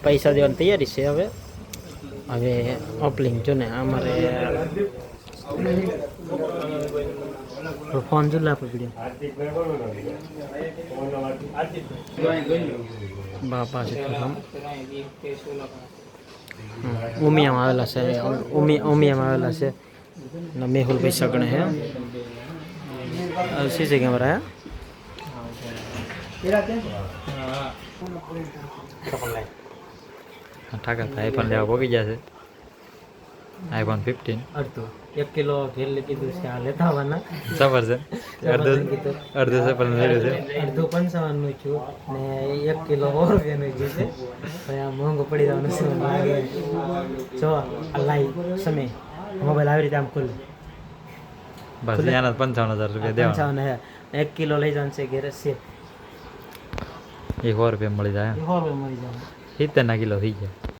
પૈસા દેવાની તૈયારી છે હવે. હવે ઓપલિંગ જો ને અમારે ફોન જુલા પર પડ્યો બાપા છે ઉમિયામાં આવેલા છે ઉમિયામાં આવેલા છે મેહુલભાઈ સગણે હે સીસી કેમેરા હે ઠાકર આઈફોન લેવા પોગી ગયા છે આઈફોન 15 અડધો 1 કિલો ઘેર લઈ કીધું છે આ લેતા આવવાના સફર છે અડધો સફર થયું છે અડધો 55 નું છું ને 1 કિલો રૂપિયાનું છે ભાઈ આ મોંઘું પડી જવાનું છે લાગે જો આ લાઈ સમય મોબાઈલ આવી રીતે આમ ખુલ્લે બસ એના 55,000 રૂપિયા દેવાના 55 1 કિલો લઈ જવાનું છે ઘેર છે 100 રૂપિયા મળી જાય 100 રૂપિયા મળી જાય 70 કિલો થઈ જાય